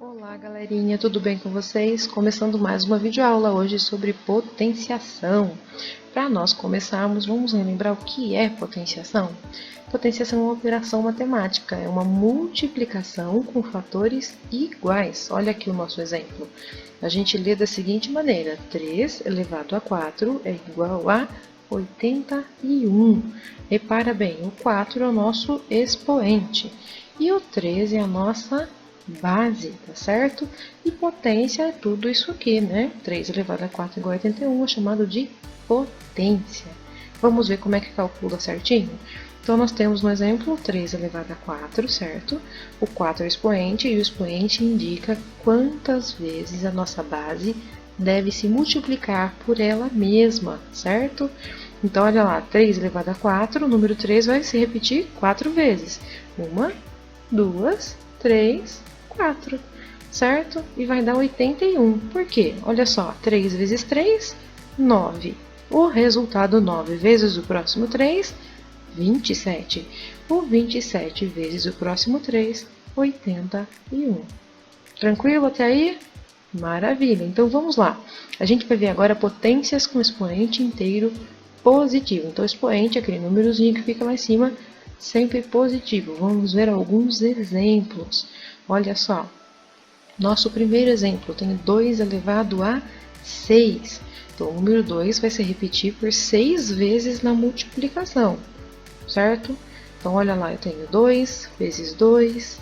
Olá, galerinha, tudo bem com vocês? Começando mais uma videoaula hoje sobre potenciação. Para nós começarmos, vamos relembrar o que é potenciação? Potenciação é uma operação matemática, é uma multiplicação com fatores iguais. Olha aqui o nosso exemplo. A gente lê da seguinte maneira: 3 elevado a 4 é igual a 81. Repara bem, o 4 é o nosso expoente e o 3 é a nossa base, tá certo? E potência é tudo isso aqui, né? 3 elevado a 4 igual a 81 é chamado de potência. Vamos ver como é que calcula certinho? Então, nós temos no exemplo 3 elevado a 4, certo? O 4 é o expoente e o expoente indica quantas vezes a nossa base deve se multiplicar por ela mesma, certo? Então, olha lá, 3 elevado a 4, o número 3 vai se repetir 4 vezes. 1, 2, 3, 4, certo? E vai dar 81. Por quê? Olha só, 3 vezes 3, 9. O resultado 9 vezes o próximo 3, 27. O 27 vezes o próximo 3, 81. Tranquilo até aí? Maravilha. Então vamos lá. A gente vai ver agora potências com expoente inteiro positivo. Então, expoente é aquele númerozinho que fica lá em cima, sempre positivo. Vamos ver alguns exemplos. Olha só, nosso primeiro exemplo tem 2 elevado a 6. Então, o número 2 vai se repetir por 6 vezes na multiplicação, certo? Então, olha lá, eu tenho 2 vezes 2,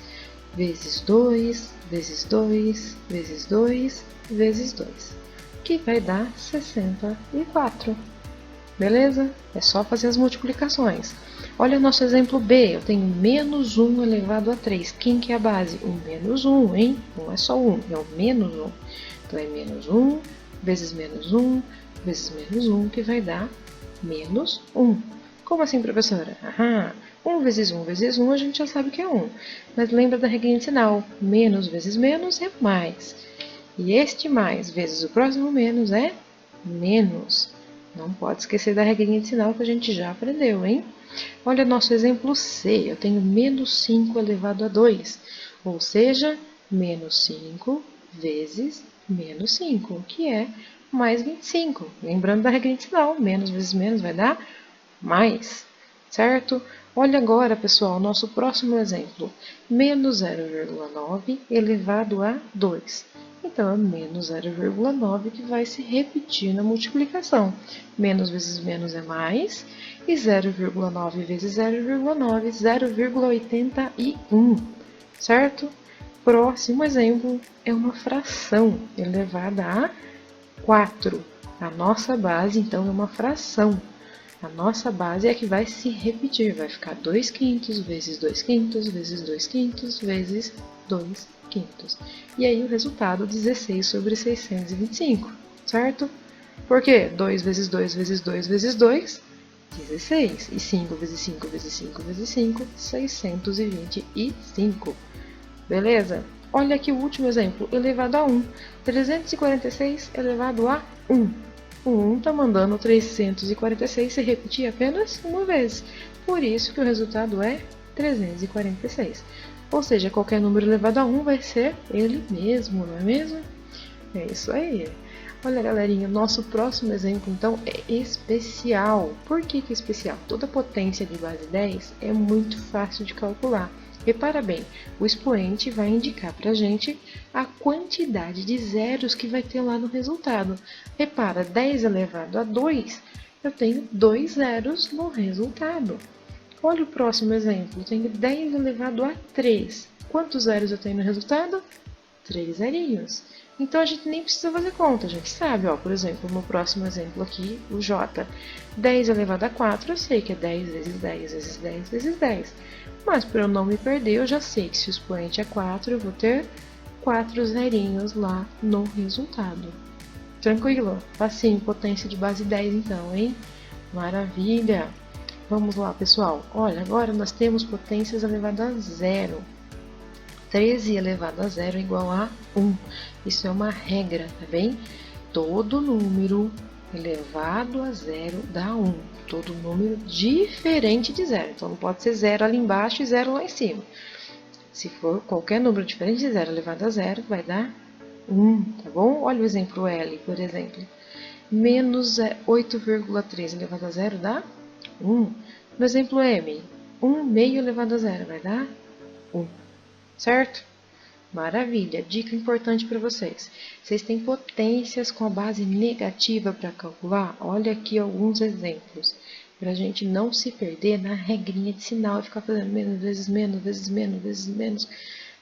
vezes 2, vezes 2, vezes 2, vezes 2, que vai dar 64. Beleza? É só fazer as multiplicações. Olha o nosso exemplo B. Eu tenho menos 1 elevado a 3. Quem que é a base? O menos 1, hein? Não é só 1, é o menos 1. Então, é menos 1 vezes menos 1 vezes menos 1, que vai dar menos 1. Como assim, professora? 1 vezes 1 vezes 1 a gente já sabe que é 1. Mas lembra da regrinha de sinal. Menos vezes menos é mais. E este mais vezes o próximo menos é menos. Não pode esquecer da regrinha de sinal que a gente já aprendeu, hein? Olha nosso exemplo C. Eu tenho menos 5 elevado a 2. Ou seja, menos 5 vezes menos 5, que é mais 25. Lembrando da regrinha de sinal, menos vezes menos vai dar mais, certo? Olha agora, pessoal, nosso próximo exemplo. Menos 0,9 elevado a 2. Então, é menos 0,9 que vai se repetir na multiplicação. Menos vezes menos é mais. E 0,9 vezes 0,9, 0,81, certo? Próximo exemplo é uma fração elevada a 4. A nossa base, então, é uma fração. A nossa base é que vai se repetir, vai ficar 2 quintos vezes 2 quintos vezes 2 quintos vezes 2 quintos. E aí o resultado 16 sobre 625, certo? Por quê? 2 vezes 2 vezes 2 vezes 2, 16. E 5 vezes 5 vezes 5 vezes 5, 625. Beleza? Olha aqui o último exemplo, elevado a 1. 346 elevado a 1. O 1 está mandando 346 se repetir apenas uma vez. Por isso que o resultado é 346. Ou seja, qualquer número elevado a 1 vai ser ele mesmo, não é mesmo? É isso aí. Olha, galerinha, nosso próximo exemplo, então, é especial. Por que é especial? Toda potência de base 10 é muito fácil de calcular. Repara bem, o expoente vai indicar para a gente a quantidade de zeros que vai ter lá no resultado. Repara, 10 elevado a 2, eu tenho 2 zeros no resultado. Olha o próximo exemplo, eu tenho 10 elevado a 3. Quantos zeros eu tenho no resultado? 3 zerinhos. Então, a gente nem precisa fazer conta, a gente sabe, ó, por exemplo, no próximo exemplo aqui, o J. 10 elevado a 4, eu sei que é 10 vezes 10 vezes 10 vezes 10. Mas, para eu não me perder, eu já sei que se o expoente é 4, eu vou ter 4 zerinhos lá no resultado. Tranquilo? Facinho, potência de base 10 então, hein? Maravilha! Vamos lá, pessoal. Olha, agora nós temos potências elevadas a zero. 13 elevado a zero é igual a 1. Isso é uma regra, tá bem? Todo número elevado a zero dá 1. Todo número diferente de zero. Então, não pode ser zero ali embaixo e zero lá em cima. Se for qualquer número diferente de 0 elevado a 0, vai dar 1, tá bom? Olha o exemplo L, por exemplo. Menos 8,3 elevado a 0 dá 1. No exemplo M, 1 meio elevado a 0 vai dar 1, certo? Maravilha! Dica importante para vocês. Vocês têm potências com a base negativa para calcular? Olha aqui alguns exemplos. Para a gente não se perder na regrinha de sinal e ficar fazendo menos vezes menos, vezes menos, vezes menos.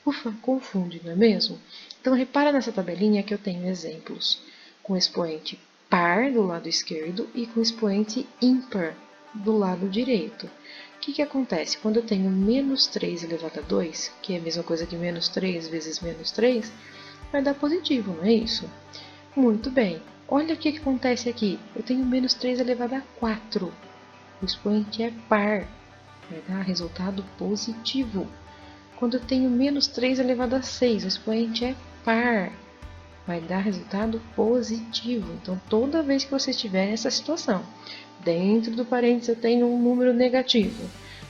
Ufa, confunde, não é mesmo? Então, repara nessa tabelinha que eu tenho exemplos com expoente par do lado esquerdo e com expoente ímpar do lado direito. O que acontece? Quando eu tenho menos 3 elevado a 2, que é a mesma coisa que menos 3 vezes menos 3, vai dar positivo, não é isso? Muito bem. Olha o que acontece aqui. Eu tenho menos 3 elevado a 4. O expoente é par. Vai dar resultado positivo. Quando eu tenho menos 3 elevado a 6, o expoente é par. Vai dar resultado positivo. Então, toda vez que você estiver nessa situação, dentro do parênteses eu tenho um número negativo,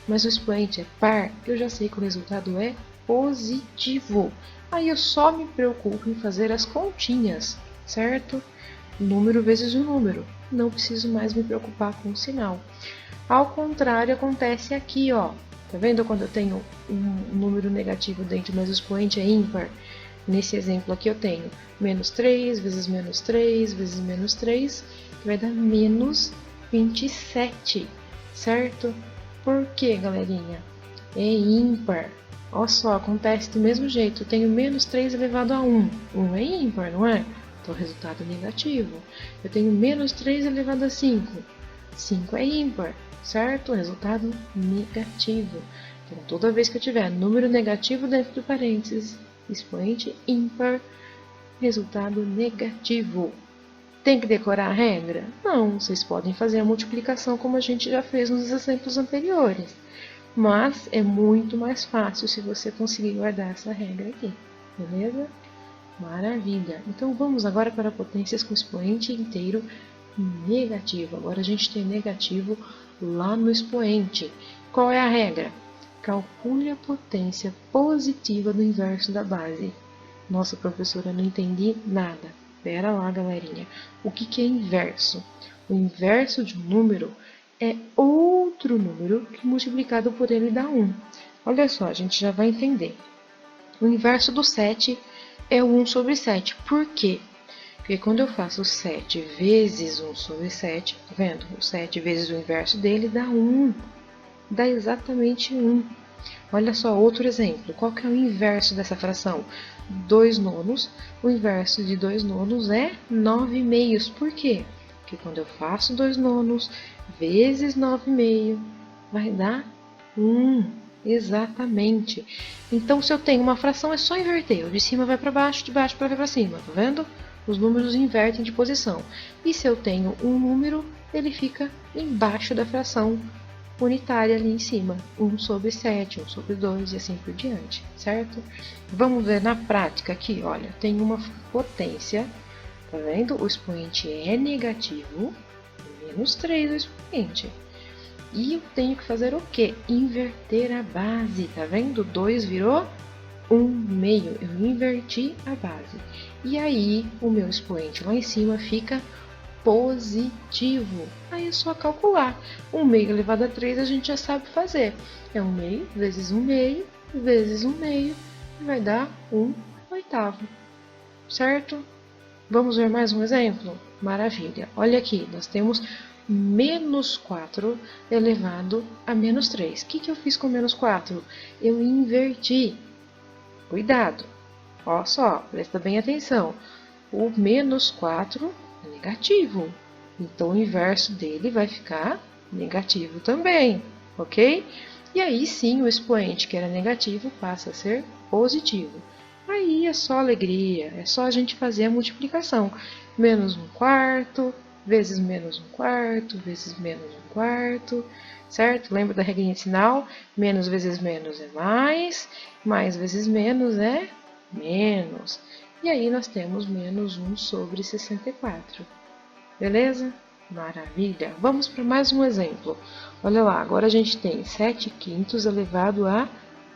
mas o expoente é par, eu já sei que o resultado é positivo. Aí eu só me preocupo em fazer as continhas, certo? Número vezes o número. Não preciso mais me preocupar com o sinal. Ao contrário, acontece aqui, ó. Tá vendo quando eu tenho um número negativo dentro, mas o expoente é ímpar? Nesse exemplo aqui eu tenho menos 3 vezes menos 3 vezes menos 3, que vai dar menos 27, certo? Por quê, galerinha? É ímpar. Olha só, acontece do mesmo jeito. Eu tenho menos 3 elevado a 1. 1 é ímpar, não é? Então, resultado negativo. Eu tenho menos 3 elevado a 5. 5 é ímpar, certo? Resultado negativo. Então, toda vez que eu tiver número negativo dentro do parênteses, expoente ímpar, resultado negativo. Tem que decorar a regra? Não, vocês podem fazer a multiplicação como a gente já fez nos exemplos anteriores. Mas é muito mais fácil se você conseguir guardar essa regra aqui, beleza? Maravilha! Então vamos agora para potências com expoente inteiro negativo. Agora a gente tem negativo lá no expoente. Qual é a regra? Calcule a potência positiva do inverso da base. Nossa, professora, não entendi nada. Pera lá, galerinha. O que é inverso? O inverso de um número é outro número que multiplicado por ele dá 1. Olha só, a gente já vai entender. O inverso do 7 é o 1 sobre 7. Por quê? Porque quando eu faço 7 vezes 1 sobre 7, tá vendo? O 7 vezes o inverso dele dá 1. Dá exatamente 1. Olha só, outro exemplo. Qual que é o inverso dessa fração? 2 nonos. O inverso de 2 nonos é 9 meios. Por quê? Porque quando eu faço 2 nonos vezes 9 meio, vai dar 1. Exatamente. Então, se eu tenho uma fração, é só inverter. O de cima vai para baixo, de baixo para cima. Tá vendo? Os números invertem de posição. E se eu tenho um número, ele fica embaixo da fração unitária ali em cima, 1 sobre 7, 1 sobre 2 e assim por diante, certo? Vamos ver na prática aqui, olha, tem uma potência, tá vendo? O expoente é negativo, menos 3 o expoente. E eu tenho que fazer o quê? Inverter a base, tá vendo? 2 virou 1 meio, eu inverti a base. E aí, o meu expoente lá em cima fica positivo. Aí é só calcular. 1 meio elevado a 3 a gente já sabe fazer. É 1 meio vezes 1 meio vezes 1 meio. Vai dar 1 oitavo. Certo? Vamos ver mais um exemplo? Maravilha. Olha aqui, nós temos menos 4 elevado a menos 3. O que eu fiz com menos 4? Eu inverti. Cuidado. Olha só, presta bem atenção. O menos 4 é negativo. Então, o inverso dele vai ficar negativo também, ok? E aí sim, o expoente que era negativo passa a ser positivo. Aí é só alegria, é só a gente fazer a multiplicação. Menos 1/4, vezes menos 1/4, vezes menos 1/4, certo? Lembra da regrinha de sinal? Menos vezes menos é mais vezes menos é menos. E aí nós temos menos 1 sobre 64. Beleza? Maravilha! Vamos para mais um exemplo. Olha lá, agora a gente tem 7/5 elevado a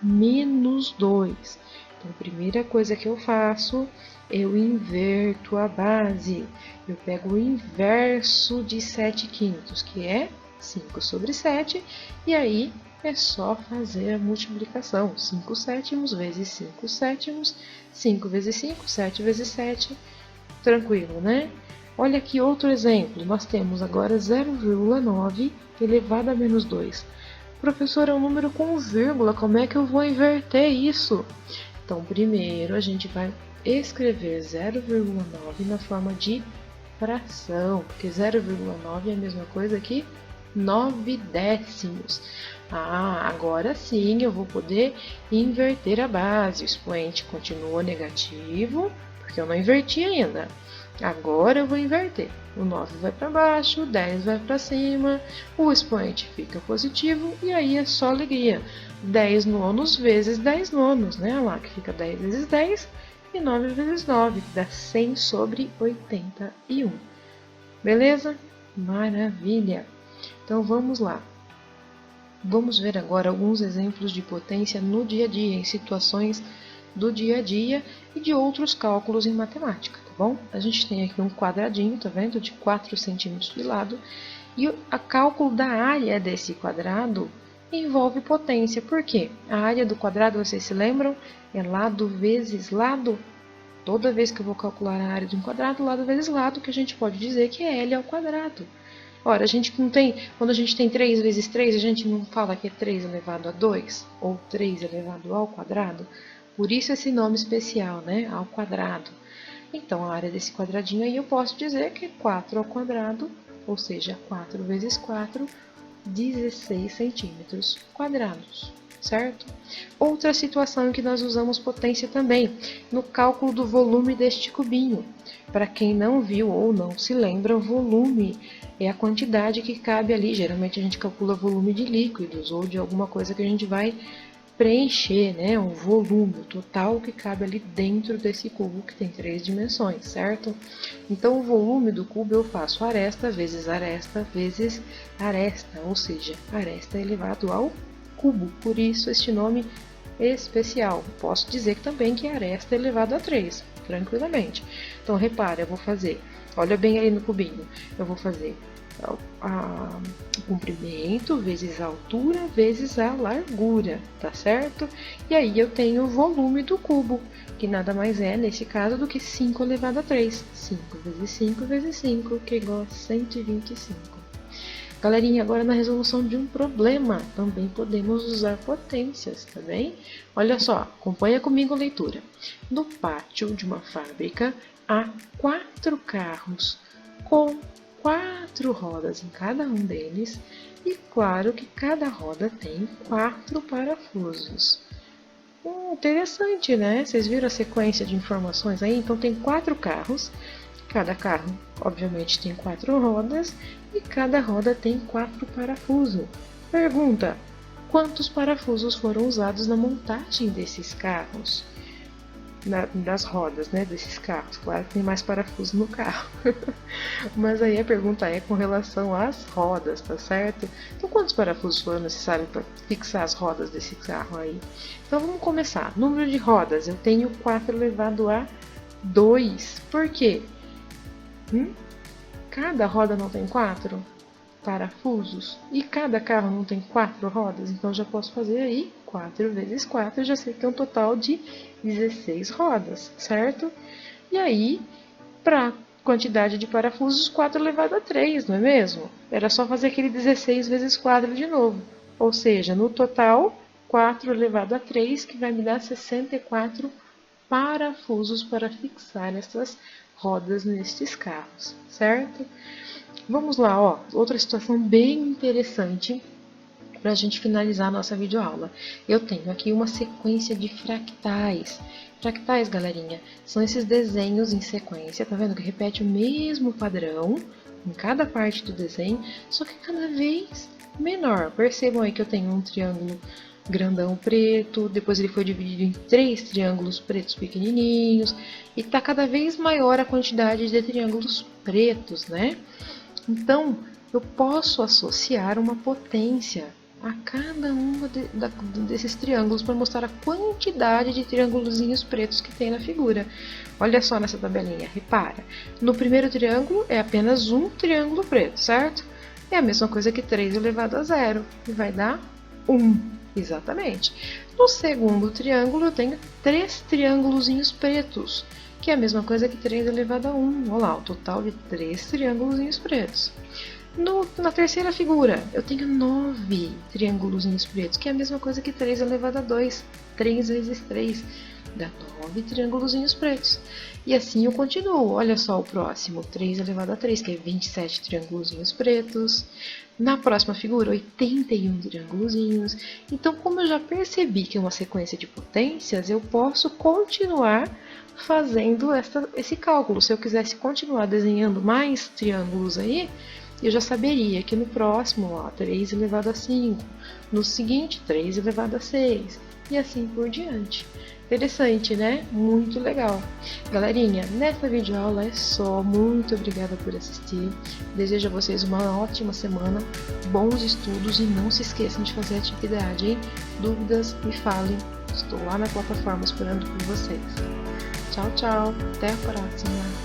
menos 2. Então, a primeira coisa que eu faço, eu inverto a base. Eu pego o inverso de 7/5, que é 5 sobre 7, e aí é só fazer a multiplicação. 5 sétimos vezes 5 sétimos, 5 vezes 5, 7 vezes 7, tranquilo, né? Olha aqui outro exemplo, nós temos agora 0,9 elevado a menos 2. Professor, é um número com vírgula, como é que eu vou inverter isso? Então, primeiro a gente vai escrever 0,9 na forma de fração, porque 0,9 é a mesma coisa que 9 décimos. Agora sim eu vou poder inverter a base. O expoente continua negativo, porque eu não inverti ainda. Agora eu vou inverter. O 9 vai para baixo, o 10 vai para cima, o expoente fica positivo e aí é só alegria. 10 nonos vezes 10 nonos, né? Olha lá, que fica 10 vezes 10 e 9 vezes 9, que dá 100 sobre 81. Beleza? Maravilha! Então vamos lá. Vamos ver agora alguns exemplos de potência no dia a dia, em situações do dia a dia e de outros cálculos em matemática, tá bom? A gente tem aqui um quadradinho, tá vendo? De 4 centímetros de lado. E o cálculo da área desse quadrado envolve potência. Por quê? A área do quadrado, vocês se lembram? É lado vezes lado. Toda vez que eu vou calcular a área de um quadrado, lado vezes lado, que a gente pode dizer que é L ao quadrado. Ora, a gente não tem, quando a gente tem 3 vezes 3, a gente não fala que é 3 elevado a 2 ou 3 elevado ao quadrado. Por isso esse nome especial, né? Ao quadrado. Então, a área desse quadradinho aí eu posso dizer que é 4 ao quadrado, ou seja, 4 vezes 4, 16 centímetros quadrados, certo? Outra situação em que nós usamos potência também, no cálculo do volume deste cubinho. Para quem não viu ou não se lembra, o volume é a quantidade que cabe ali. Geralmente a gente calcula volume de líquidos ou de alguma coisa que a gente vai preencher, né, um volume, o total que cabe ali dentro desse cubo que tem 3 dimensões, certo? Então, o volume do cubo eu faço aresta vezes aresta vezes aresta, ou seja, aresta elevado ao cubo, por isso este nome especial. Posso dizer também que aresta elevado a 3, tranquilamente. Então, repare, eu vou fazer, olha bem aí no cubinho, eu vou fazer o comprimento vezes a altura vezes a largura, tá certo? E aí eu tenho o volume do cubo, que nada mais é, nesse caso, do que 5 elevado a 3. 5 vezes 5 vezes 5, que é igual a 125. Galerinha, agora na resolução de um problema, também podemos usar potências, tá bem? Olha só, acompanha comigo a leitura. No pátio de uma fábrica, há 4 carros com 4 rodas em cada um deles, e claro que cada roda tem 4 parafusos. Interessante, né? Vocês viram a sequência de informações aí? Então tem 4 carros, cada carro obviamente tem 4 rodas, e cada roda tem 4 parafusos. Pergunta: quantos parafusos foram usados na montagem desses carros? Das rodas, né, desses carros. Claro que tem mais parafuso no carro. Mas aí a pergunta é com relação às rodas, tá certo? Então, quantos parafusos foram necessários para fixar as rodas desse carro aí? Então, vamos começar. Número de rodas, eu tenho 4 elevado a 2. Por quê? Cada roda não tem 4 parafusos? E cada carro não tem 4 rodas? Então, já posso fazer aí 4 vezes 4, já sei que é um total de 16 rodas, certo? E aí, para quantidade de parafusos, 4 elevado a 3, não é mesmo? Era só fazer aquele 16 vezes 4 de novo. Ou seja, no total, 4 elevado a 3, que vai me dar 64 parafusos para fixar essas rodas nestes carros, certo? Vamos lá, ó, outra situação bem interessante para a gente finalizar a nossa videoaula. Eu tenho aqui uma sequência de fractais. Fractais, galerinha, são esses desenhos em sequência, tá vendo? Que repete o mesmo padrão em cada parte do desenho, só que cada vez menor. Percebam aí que eu tenho um triângulo grandão preto, depois ele foi dividido em 3 triângulos pretos pequenininhos, e tá cada vez maior a quantidade de triângulos pretos, né? Então, eu posso associar uma potência a cada desses triângulos para mostrar a quantidade de triângulozinhos pretos que tem na figura. Olha só nessa tabelinha, repara. No primeiro triângulo é apenas um triângulo preto, certo? É a mesma coisa que 3 elevado a 0, e vai dar 1, exatamente. No segundo triângulo eu tenho 3 triângulozinhos pretos, que é a mesma coisa que 3 elevado a 1. Olha lá, o total de 3 triângulozinhos pretos. Na terceira figura, eu tenho 9 triângulozinhos pretos, que é a mesma coisa que 3 elevado a 2. 3 vezes 3 dá 9 triângulozinhos pretos. E assim eu continuo. Olha só o próximo, 3 elevado a 3, que é 27 triângulozinhos pretos. Na próxima figura, 81 triângulozinhos. Então, como eu já percebi que é uma sequência de potências, eu posso continuar fazendo esse cálculo. Se eu quisesse continuar desenhando mais triângulos aí, eu já saberia que no próximo, ó, 3 elevado a 5, no seguinte, 3 elevado a 6, e assim por diante. Interessante, né? Muito legal. Galerinha, nessa videoaula é só. Muito obrigada por assistir. Desejo a vocês uma ótima semana, bons estudos e não se esqueçam de fazer atividade, hein? Dúvidas, me falem. Estou lá na plataforma esperando por vocês. Tchau, tchau. Até a próxima.